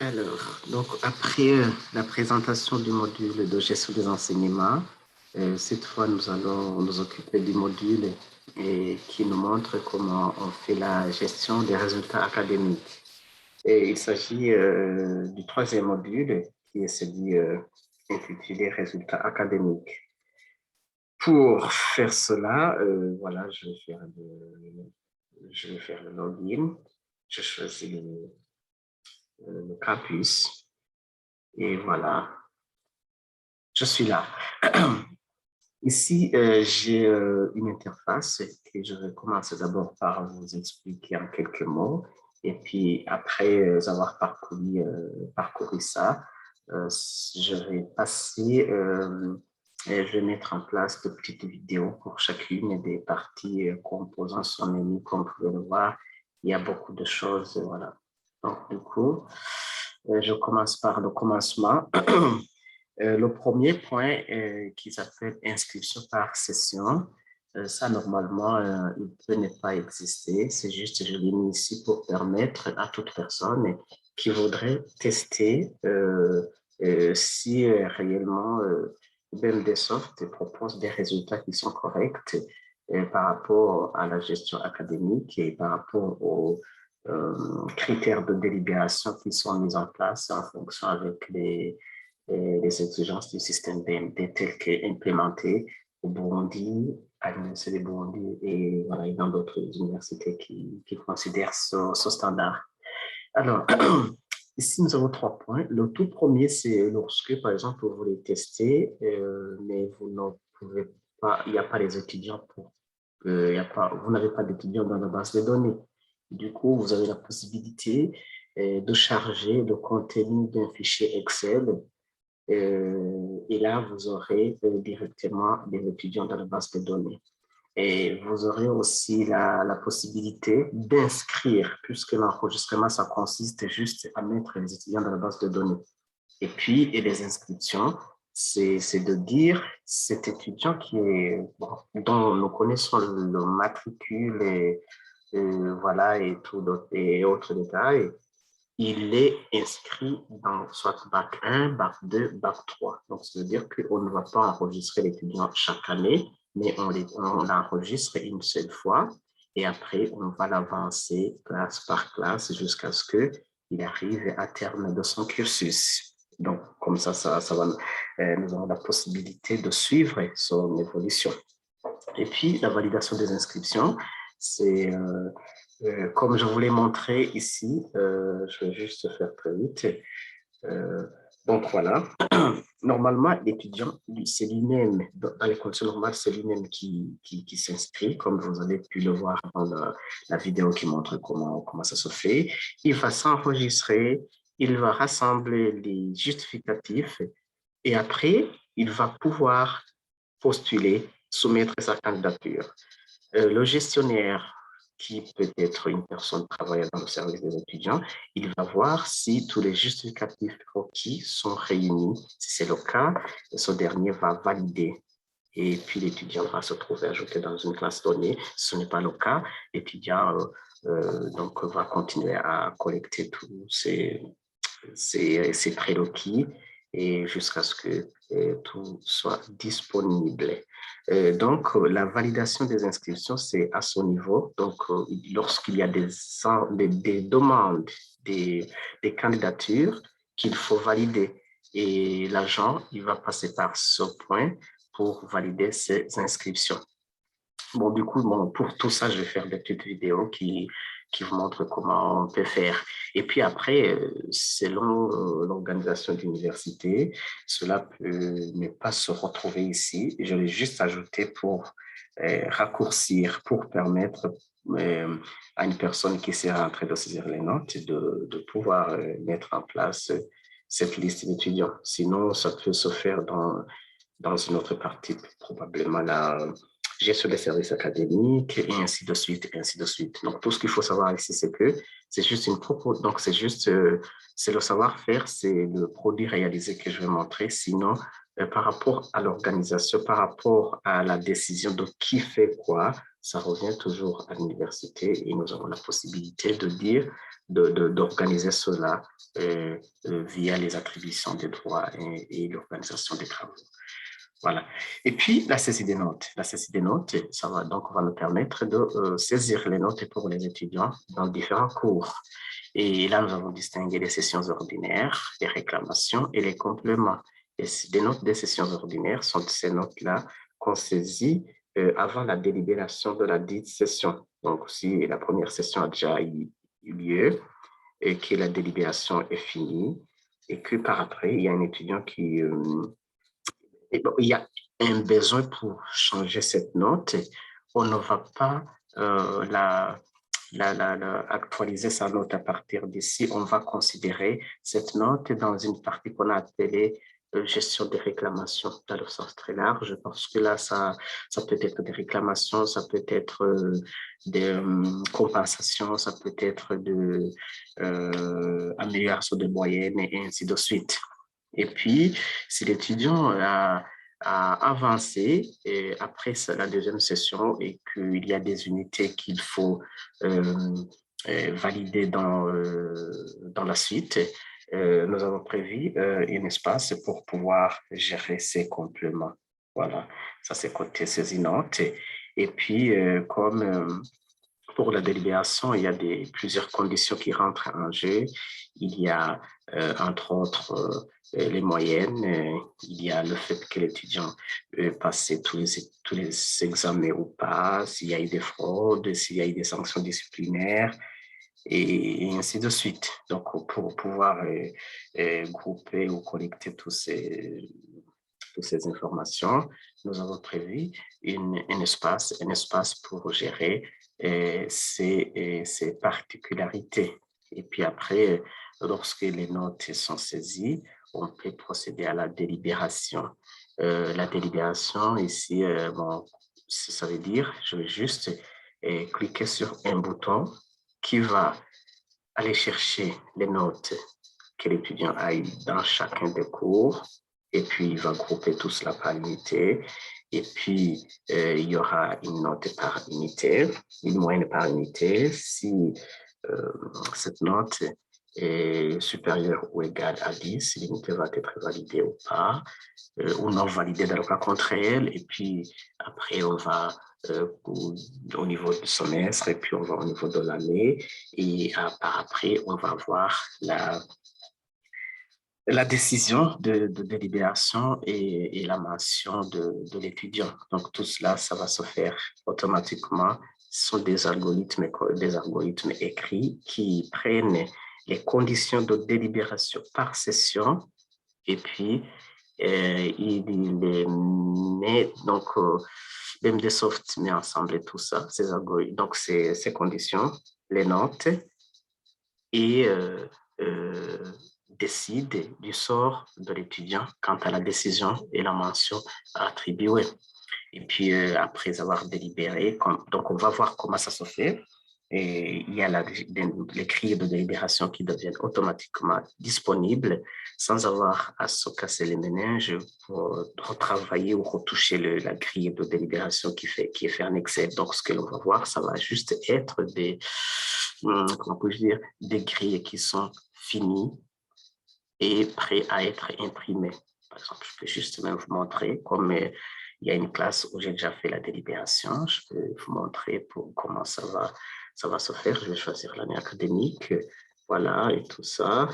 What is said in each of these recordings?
Alors, donc après la présentation du module de gestion des enseignements, cette fois nous allons nous occuper du module qui nous montre comment on fait la gestion des résultats académiques. Et il s'agit du troisième module qui est celui intitulé résultats académiques. Pour faire cela, voilà, je vais faire le login. Je choisis le campus. Et voilà, je suis là. Ici, j'ai une interface que je vais commencer d'abord par vous expliquer en quelques mots. Et puis, après avoir parcouru ça, je vais passer, et je vais mettre en place de petites vidéos pour chacune des parties composant son menu. Comme vous pouvez le voir, il y a beaucoup de choses. Voilà. Donc, du coup, je commence par le commencement. Le premier point qui s'appelle inscription par session, ça normalement, il peut ne pas exister. C'est juste, je l'ai mis ici pour permettre à toute personne qui voudrait tester si réellement BMDsoft propose des résultats qui sont corrects par rapport à la gestion académique et par rapport aux critères de délibération qui sont mis en place en fonction avec les exigences du système BMD tel qu'implémenté au Burundi, à l'Université du Burundi et, voilà, et dans d'autres universités qui considèrent ce standard. Alors, ici, nous avons 3 points. Le tout premier, c'est lorsque, par exemple, vous voulez tester, mais vous ne pouvez pas, il n'y a pas les étudiants pour, vous n'avez pas d'étudiants dans la base de données. Du coup, vous avez la possibilité de charger le contenu d'un fichier Excel et là, vous aurez directement des étudiants dans la base de données. Et vous aurez aussi la possibilité d'inscrire, puisque l'enregistrement, ça consiste juste à mettre les étudiants dans la base de données. Et puis, et les inscriptions, c'est de dire cet étudiant qui est, bon, dont nous connaissons le matricule voilà, et tout et autres détails, il est inscrit dans soit bac 1, bac 2, bac 3. Donc, ça veut dire qu'on ne va pas enregistrer l'étudiant chaque année, mais on l'enregistre une seule fois et après, on va l'avancer classe par classe jusqu'à ce qu'il arrive à terme de son cursus. Donc, comme ça va, nous avons la possibilité de suivre son évolution. Et puis, la validation des inscriptions, c'est comme je vous l'ai montré ici, je vais juste faire très vite. Euh, donc voilà, normalement, l'étudiant, c'est lui-même, dans les conditions normales, c'est lui-même qui s'inscrit, comme vous avez pu le voir dans la vidéo qui montre comment ça se fait. Il va s'enregistrer, il va rassembler les justificatifs et après, il va pouvoir postuler, soumettre sa candidature. Le gestionnaire, qui peut être une personne travaillant dans le service des étudiants, il va voir si tous les justificatifs requis sont réunis. Si c'est le cas, ce dernier va valider. Et puis l'étudiant va se trouver ajouté dans une classe donnée. Si ce n'est pas le cas, l'étudiant donc va continuer à collecter tous ces prérequis et jusqu'à ce que tout soit disponible. Donc, la validation des inscriptions, c'est à ce niveau. Donc, lorsqu'il y a des demandes, des candidatures qu'il faut valider, et l'agent, il va passer par ce point pour valider ces inscriptions. Bon, du coup, bon, pour tout ça, je vais faire des petites vidéos qui vous montrent comment on peut faire. Et puis après, selon l'organisation de l'université, cela peut ne pas se retrouver ici. Je vais juste ajouter pour raccourcir, pour permettre à une personne qui sera en train de saisir les notes de pouvoir mettre en place cette liste d'étudiants. Sinon, ça peut se faire dans une autre partie, probablement la gestion des services académiques, et ainsi de suite, et ainsi de suite. Donc, tout ce qu'il faut savoir ici, c'est que c'est juste une propos, donc c'est juste, c'est le savoir-faire, c'est le produit réalisé que je vais montrer. Sinon, par rapport à l'organisation, par rapport à la décision de qui fait quoi, ça revient toujours à l'université et nous avons la possibilité de dire, d'organiser cela via les attributions des droits et l'organisation des travaux. Voilà. Et puis, la saisie des notes. La saisie des notes, ça va donc va nous permettre de saisir les notes pour les étudiants dans différents cours. Et là, nous avons distingué les sessions ordinaires, les réclamations et les compléments. Et les notes des sessions ordinaires sont ces notes-là qu'on saisit avant la délibération de la dite session. Donc, si la première session a déjà eu lieu et que la délibération est finie et que par après, il y a un étudiant qui il y a un besoin pour changer cette note. On ne va pas actualiser sa note à partir d'ici. On va considérer cette note dans une partie qu'on a appelée gestion des réclamations dans le sens très large, parce que là, ça peut être des réclamations, ça peut être des compensations, ça peut être de amélioration de moyenne et ainsi de suite. Et puis, si l'étudiant a avancé et après la deuxième session et qu'il y a des unités qu'il faut valider dans la suite, nous avons prévu un espace pour pouvoir gérer ces compléments. Voilà, ça c'est côté saisie note. Et puis, comme pour la délibération, il y a plusieurs conditions qui rentrent en jeu. Il y a, entre autres, les moyennes. Il y a le fait que l'étudiant passe tous les examens ou pas, s'il y a eu des fraudes, s'il y a eu des sanctions disciplinaires, et ainsi de suite. Donc, pour pouvoir grouper ou collecter toutes ces informations, nous avons prévu un espace pour gérer ces particularités. Et puis après, lorsque les notes sont saisies, on peut procéder à la délibération. La délibération, ici, bon, ça veut dire, je vais juste cliquer sur un bouton qui va aller chercher les notes que l'étudiant a eues dans chacun des cours, et puis il va grouper tout cela par unité, et puis il y aura une note par unité, une moyenne par unité. Si cette note est supérieure ou égale à 10, l'unité va être validée ou pas, ou non validée dans le cas contraire, et puis après on va au niveau du semestre, et puis on va au niveau de l'année, et par après on va voir la décision de délibération et la mention de l'étudiant. Donc, tout cela, ça va se faire automatiquement. Ce sont des algorithmes écrits qui prennent les conditions de délibération par session et puis il les met, donc, BMDsoft met ensemble tout ça, ces algorithmes, donc ces conditions, les notes et décide du sort de l'étudiant quant à la décision et la mention attribuée. Et puis, après avoir délibéré, donc on va voir comment ça se fait. Et il y a les grilles de délibération qui deviennent automatiquement disponibles sans avoir à se casser les méninges pour retravailler ou retoucher la grille de délibération qui est fait en Excel. Donc, ce que l'on va voir, ça va juste être comment puis-je dire, des grilles qui sont finies et prêtes à être imprimées. Par exemple, je peux juste même vous montrer comme il y a une classe où j'ai déjà fait la délibération. Je peux vous montrer pour comment ça va se faire. Je vais choisir l'année académique. Voilà, et tout ça.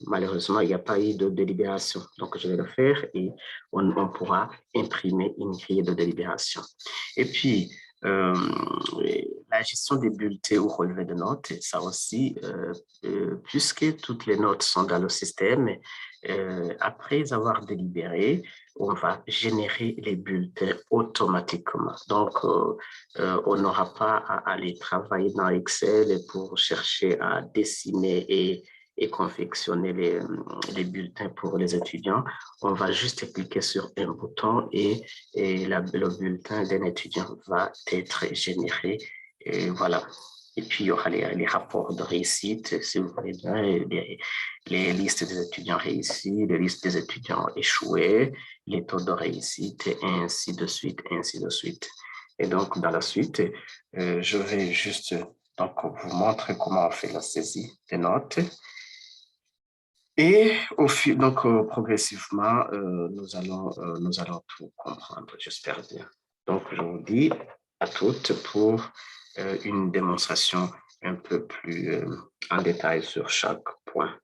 Malheureusement, il n'y a pas eu de délibération. Donc, je vais le faire et on pourra imprimer une grille de délibération. Et puis, la gestion des bulletins ou relevés de notes, ça aussi, puisque toutes les notes sont dans le système, après avoir délibéré, on va générer les bulletins automatiquement. Donc, on n'aura pas à aller travailler dans Excel pour chercher à dessiner et confectionner les bulletins pour les étudiants. On va juste cliquer sur un bouton et le bulletin d'un étudiant va être généré. Et voilà. Et puis, il y aura les rapports de réussite, si vous voulez bien, les listes des étudiants réussis, les listes des étudiants échoués, les taux de réussite, et ainsi de suite, ainsi de suite. Et donc, dans la suite, je vais juste donc, vous montrer comment on fait la saisie des notes. Et progressivement, nous allons tout comprendre, j'espère bien. Donc, je vous dis à toutes pour une démonstration un peu plus en détail sur chaque point.